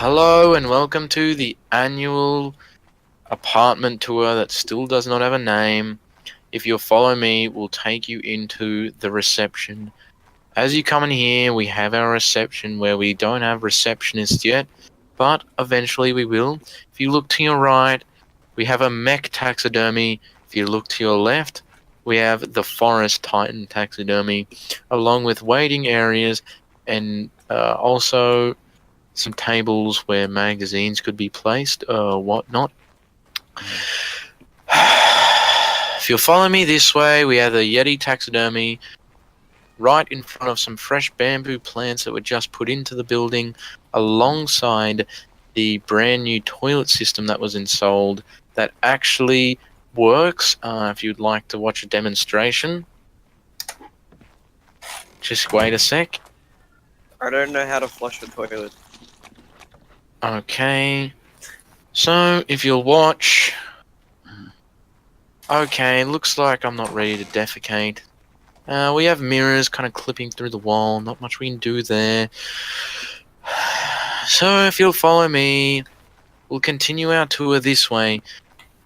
Hello and welcome to the annual apartment tour that still does not have a name. If you'll follow me, we'll take you into the reception. As you come in here, we have our reception where we don't have receptionists yet, but eventually we will. If you look to your right, we have a mech taxidermy. If you look to your left, we have the forest titan taxidermy, along with waiting areas and also some tables where magazines could be placed or whatnot. If you'll follow me this way, we have the Yeti taxidermy right in front of some fresh bamboo plants that were just put into the building, alongside the brand new toilet system that was installed that actually works. If you'd like to watch a demonstration, just wait a sec. I don't know how to flush a toilet. Okay, so if you'll watch. Okay, looks like I'm not ready to defecate. We have mirrors kind of clipping through the wall, not much we can do there. So if you'll follow me, we'll continue our tour this way.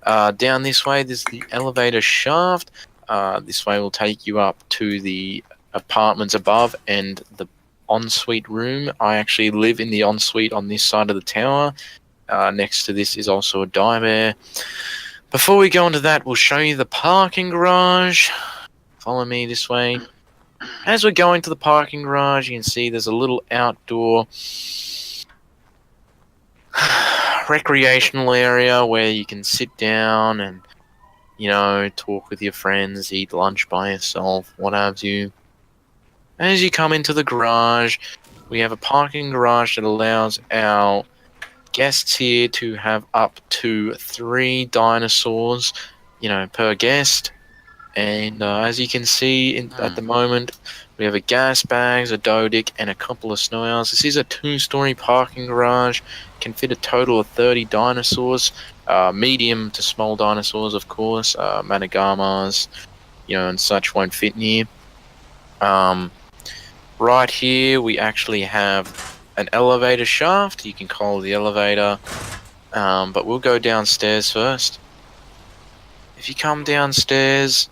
Down this way, there's the elevator shaft. This way will take you up to the apartments above and the ensuite room. I actually live in the ensuite on this side of the tower. Next to this is also a dive air. Before we go into that, we'll show you the parking garage. Follow me this way. As we go into the parking garage, you can see there's a little outdoor recreational area where you can sit down and, talk with your friends, eat lunch by yourself, what have you. As you come into the garage, we have a parking garage that allows our guests here to have up to 3 dinosaurs, per guest. And as you can see at the moment, we have a gas bags, a Dodic, and a couple of snow owls. This is a 2-story parking garage. Can fit a total of 30 dinosaurs, medium to small dinosaurs, of course. Madagamars, and such won't fit in here. Right here, we actually have an elevator shaft. You can call the elevator, but we'll go downstairs first. If you come downstairs,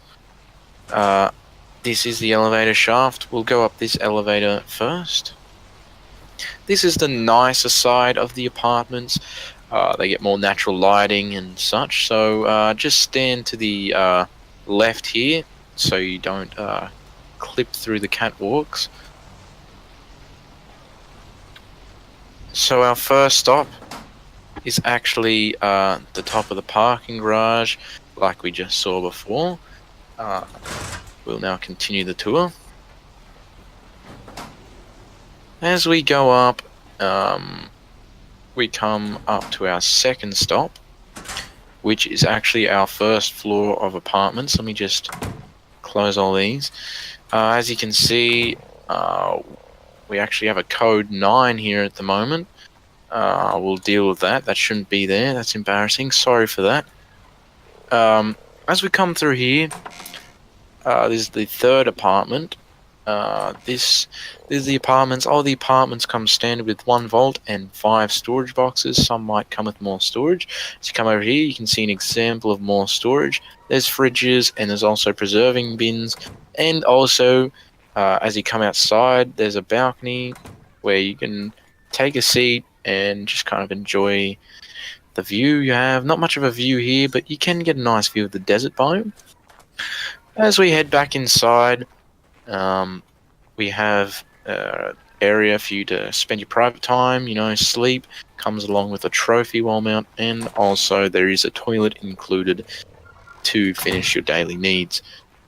this is the elevator shaft. We'll go up this elevator first. This is the nicer side of the apartments. They get more natural lighting and such, so just stand to the left here so you don't clip through the catwalks. So our first stop is actually the top of the parking garage, like we just saw before. We'll now continue the tour. As we go up, we come up to our second stop, which is actually our first floor of apartments. Let me just close all these. As you can see, we actually have a code 9 here at the moment. We'll deal with that. That shouldn't be there. That's embarrassing. Sorry for that. As we come through here, this is the third apartment. This is the apartments. All the apartments come standard with 1 vault and 5 storage boxes. Some might come with more storage. As you come over here, you can see an example of more storage. There's fridges and there's also preserving bins. And also, as you come outside, there's a balcony where you can take a seat and just kind of enjoy the view you have. Not much of a view here, but you can get a nice view of the desert biome. As we head back inside, we have area for you to spend your private time, sleep. Comes along with a trophy wall mount, and also there is a toilet included to finish your daily needs.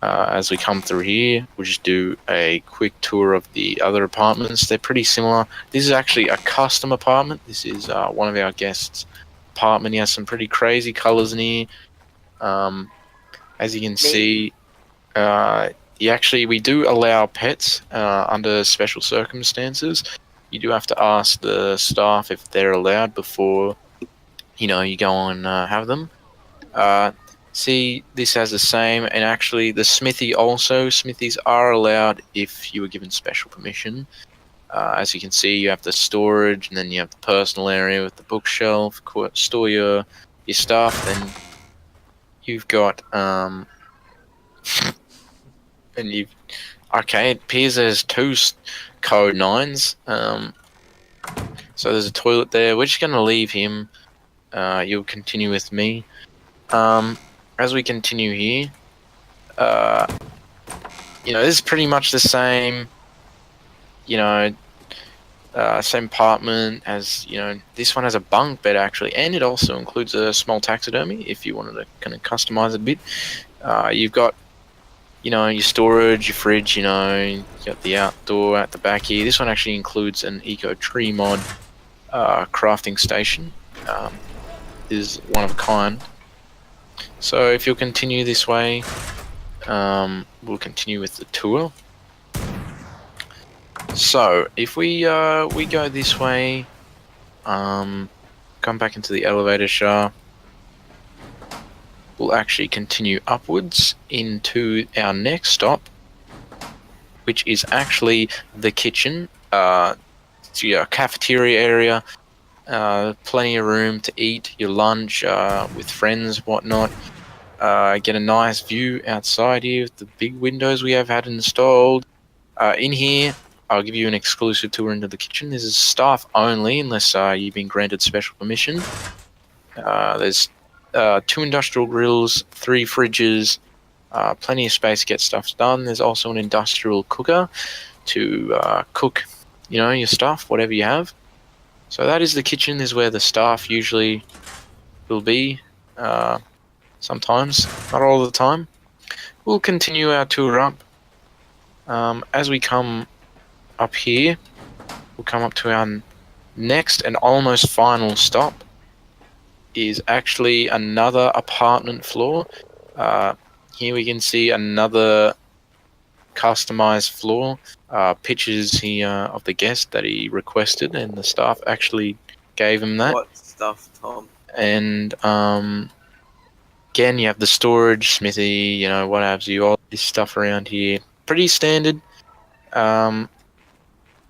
As we come through here, we'll just do a quick tour of the other apartments. They're pretty similar. This is actually a custom apartment. This is one of our guests' apartment. He has some pretty crazy colors in here. As you can see, we do allow pets under special circumstances. You do have to ask the staff if they're allowed before, you go and have them. See, this has the same, and actually the smithy also. Smithies are allowed if you were given special permission. As you can see, you have the storage, and then you have the personal area with the bookshelf, store your stuff. Then you've got and you've okay. It appears there's two code 9s. So there's a toilet there. We're just gonna leave him. You'll continue with me. As we continue here, this is pretty much the same. Same apartment as, this one has a bunk bed actually, and it also includes a small taxidermy if you wanted to kind of customize a bit. You've got, your storage, your fridge, you got the outdoor at the back here. This one actually includes an Eco Tree Mod crafting station. Is one of a kind. So if you'll continue this way, we'll continue with the tour. So if we go this way, come back into the elevator shaft, we'll actually continue upwards into our next stop, which is actually the kitchen. It's your cafeteria area, plenty of room to eat your lunch with friends, whatnot. Get a nice view outside here with the big windows we have had installed. In here, I'll give you an exclusive tour into the kitchen. This is staff only, unless you've been granted special permission. There's 2 industrial grills, 3 fridges, plenty of space to get stuff done. There's also an industrial cooker to cook, your stuff, whatever you have. So that is the kitchen. This is where the staff usually will be. Sometimes, not all the time. We'll continue our tour up. As we come up here, we'll come up to our next and almost final stop. Is actually another apartment floor. Here we can see another customized floor. Pictures here of the guest that he requested, and the staff actually gave him that. What stuff, Tom? And again, you have the storage, smithy, what have you, all this stuff around here. Pretty standard.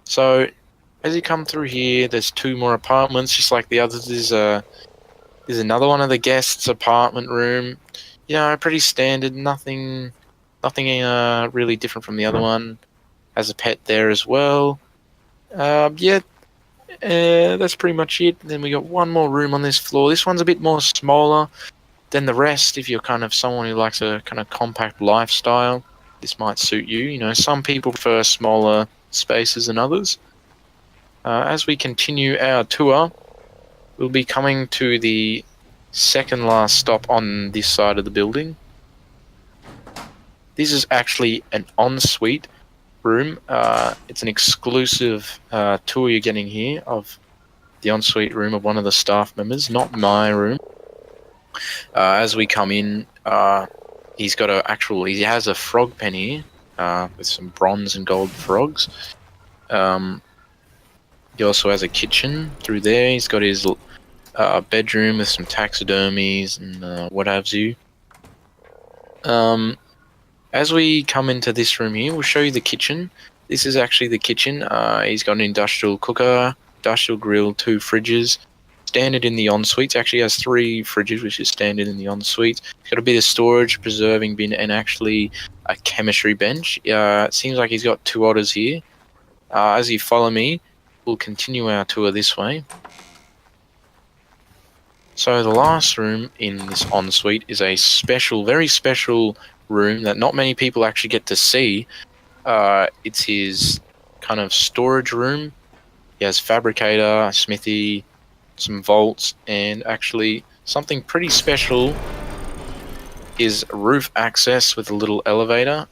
So as you come through here, there's 2 more apartments, just like the others. There's another one of the guests' apartment room. Pretty standard. Nothing really different from the other one. Has a pet there as well. That's pretty much it. Then we got 1 more room on this floor. This one's a bit more smaller than the rest. If you're kind of someone who likes a kind of compact lifestyle, this might suit you. Some people prefer smaller spaces than others. As we continue our tour, we'll be coming to the second last stop on this side of the building. This is actually an ensuite room. It's an exclusive tour you're getting here of the ensuite room of one of the staff members, not my room. As we come in, he has a frog pen here with some bronze and gold frogs. He also has a kitchen through there. He's got his bedroom with some taxidermies and what have you. As we come into this room here, we'll show you the kitchen. This is actually the kitchen. He's got an industrial cooker, industrial grill, 2 fridges. Standard in the ensuite. Actually has 3 fridges, which is standard in the ensuite. He's got a bit of storage, preserving bin, and actually a chemistry bench. It seems like he's got 2 otters here. As you follow me, we'll continue our tour this way. So the last room in this ensuite is a special, very special room that not many people actually get to see. It's his kind of storage room. He has fabricator, a smithy, some vaults, and actually something pretty special is roof access with a little elevator.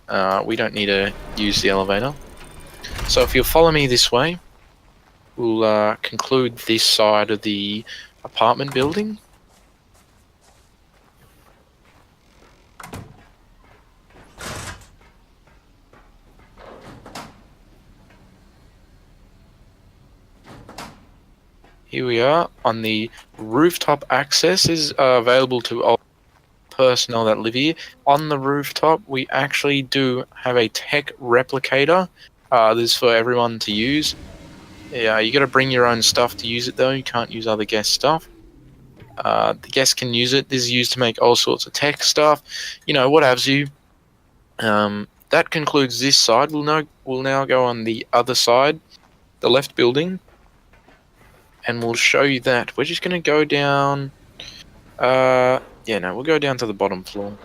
We don't need to use the elevator. So if you'll follow me this way, we'll conclude this side of the apartment building. Here we are on the rooftop. Access is available to all personnel that live here. On the rooftop, we actually do have a tech replicator. This is for everyone to use. Yeah, you got to bring your own stuff to use it though. You can't use other guest stuff. The guests can use it. This is used to make all sorts of tech stuff. You know, what have you. That concludes this side. We'll now go on the other side, the left building, and we'll show you that. We're just gonna go down. Yeah, no, we'll go down to the bottom floor.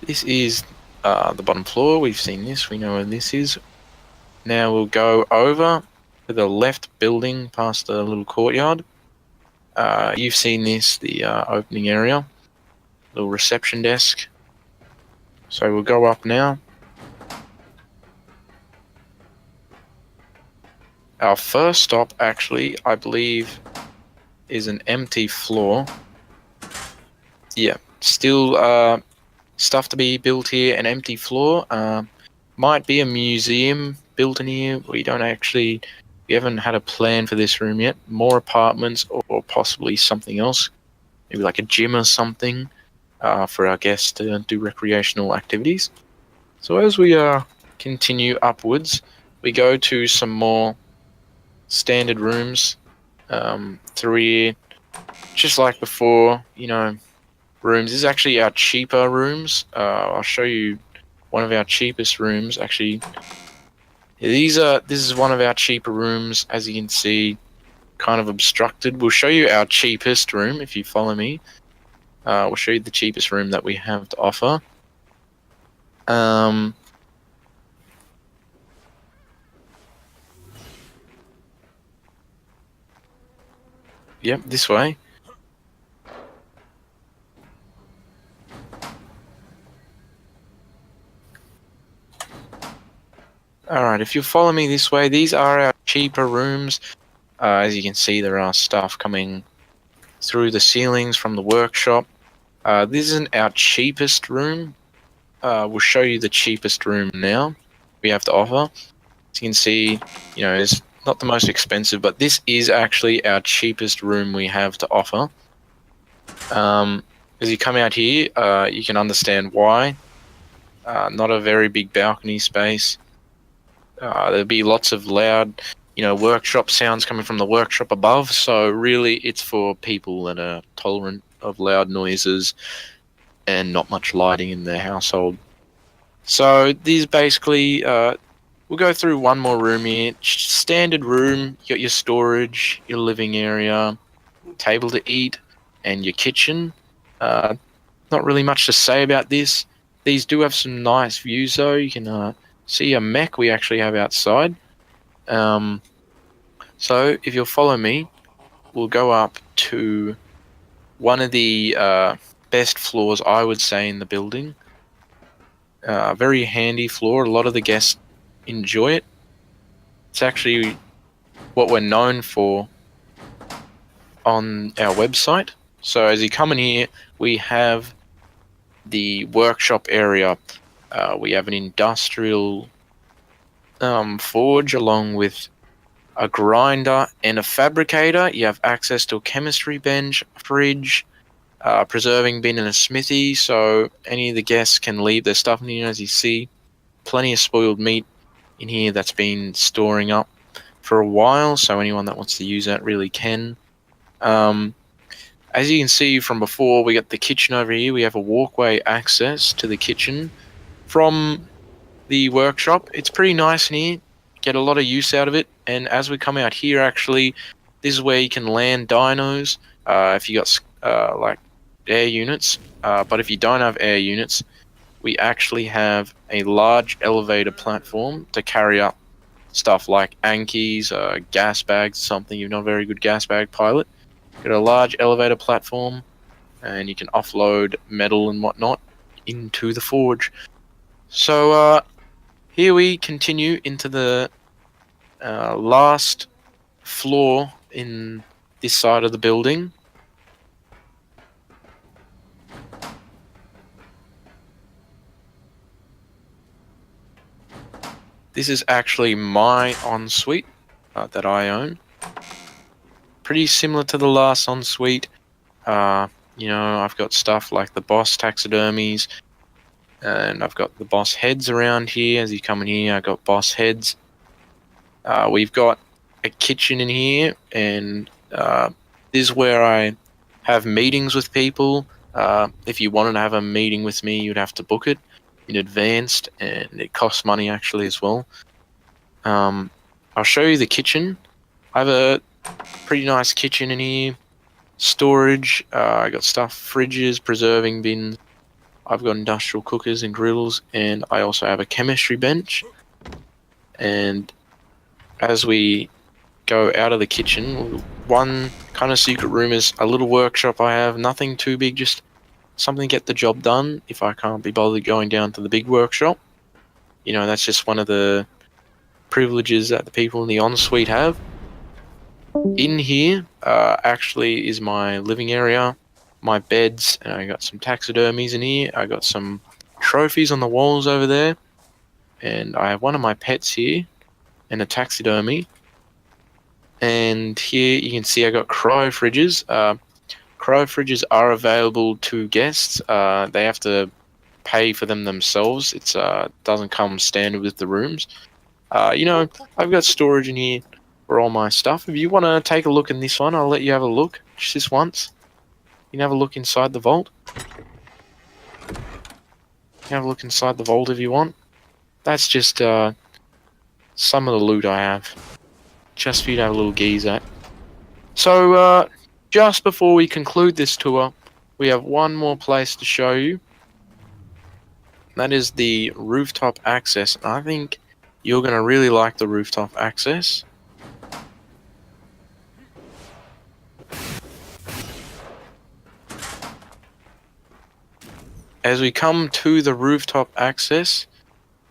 This is the bottom floor. We've seen this. We know where this is. Now we'll go over to the left building past the little courtyard. You've seen this, the opening area, little reception desk. So we'll go up now. Our first stop, actually, I believe, is an empty floor. Yeah, still stuff to be built here, an empty floor. Might be a museum built in here. We haven't had a plan for this room yet. More apartments or possibly something else. Maybe like a gym or something for our guests to do recreational activities. So as we continue upwards, we go to some more standard rooms through here. Just like before, you know, rooms. This is actually our cheaper rooms. I'll show you one of our cheapest rooms. Actually, this is one of our cheaper rooms. As you can see, kind of obstructed. We'll show you our cheapest room if you follow me. We'll show you the cheapest room that we have to offer. Yep, this way. Alright, if you follow me this way, these are our cheaper rooms. As you can see, there are stuff coming through the ceilings from the workshop. This isn't our cheapest room. We'll show you the cheapest room now we have to offer. As you can see, you know, it's not the most expensive, but this is actually our cheapest room we have to offer. As you come out here, you can understand why. Not a very big balcony space. There'll be lots of loud, you know, workshop sounds coming from the workshop above. So really, it's for people that are tolerant of loud noises and not much lighting in their household. So these basically, we'll go through one more room here. Standard room. You got your storage, your living area, table to eat, and your kitchen. Not really much to say about this. These do have some nice views though. You can see a mech we actually have outside. So if you'll follow me, we'll go up to one of the best floors, I would say, in the building. Very handy floor. A lot of the guests enjoy it. It's actually what we're known for on our website. So as you come in here, we have the workshop area. We have an industrial forge along with a grinder and a fabricator. You have access to a chemistry bench, fridge, preserving bin and a smithy, so any of the guests can leave their stuff in here. As you see, plenty of spoiled meat in here that's been storing up for a while, so anyone that wants to use that really can. As you can see from before, we got the kitchen over here. We have a walkway access to the kitchen from the workshop. It's pretty nice in here. Get a lot of use out of it. And as we come out here, actually, this is where you can land dinos if you got like air units. But if you don't have air units, we actually have a large elevator platform to carry up stuff like Ankies, gas bags, something. You're not a very good gas bag pilot. Got a large elevator platform, and you can offload metal and whatnot into the forge. So here we continue into the last floor in this side of the building. This is actually my ensuite. that I own. Pretty similar to the last ensuite. I've got stuff like the Boss taxidermies, and I've got the Boss heads around here. As you come in here, I got Boss heads. We've got a kitchen in here, and this is where I have meetings with people. If you wanted to have a meeting with me, you'd have to book it in advance, and it costs money actually as well. I'll show you the kitchen. I have a pretty nice kitchen in here. Storage. I got stuff, fridges, preserving bins. I've got industrial cookers and grills, and I also have a chemistry bench. And as we go out of the kitchen, one kind of secret room is a little workshop I have. Nothing too big, just something to get the job done if I can't be bothered going down to the big workshop. That's just one of the privileges that the people in the ensuite have. In here actually is my living area, my beds, and I got some taxidermies in here. I got some trophies on the walls over there, and I have one of my pets here and a taxidermy. And here you can see I got cryo fridges. Cryo fridges are available to guests. They have to pay for them themselves. It doesn't come standard with the rooms. I've got storage in here for all my stuff. If you want to take a look in this one, I'll let you have a look. Just this once. You can have a look inside the vault. You can have a look inside the vault if you want. That's just some of the loot I have. Just for you to have a little gaze at. So, just before we conclude this tour, we have one more place to show you. That is the rooftop access. I think you're going to really like the rooftop access. As we come to the rooftop access,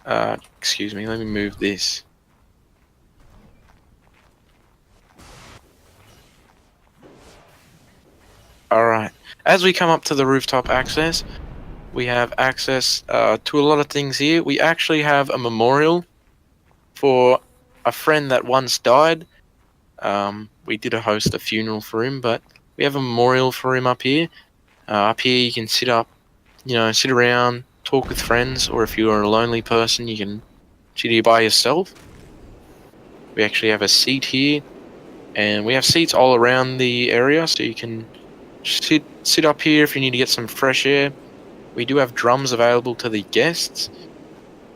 excuse me, let me move this. Alright, as we come up to the rooftop access, we have access to a lot of things here. We actually have a memorial for a friend that once died. We did host a funeral for him, but we have a memorial for him up here. Up here you can sit around, talk with friends, or if you're a lonely person, you can sit here by yourself. We actually have a seat here, and we have seats all around the area, so you can sit up here if you need to get some fresh air. We do have drums available to the guests.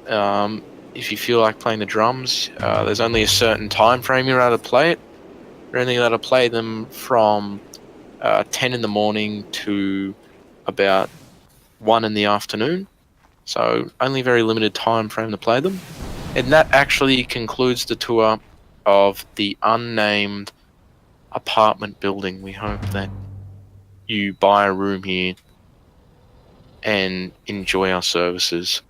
If you feel like playing the drums, there's only a certain time frame you're allowed to play it. You're only allowed to play them from 10 in the morning to about 1 in the afternoon. So only very limited time frame to play them. And that actually concludes the tour of the unnamed apartment building. We hope that you buy a room here and enjoy our services.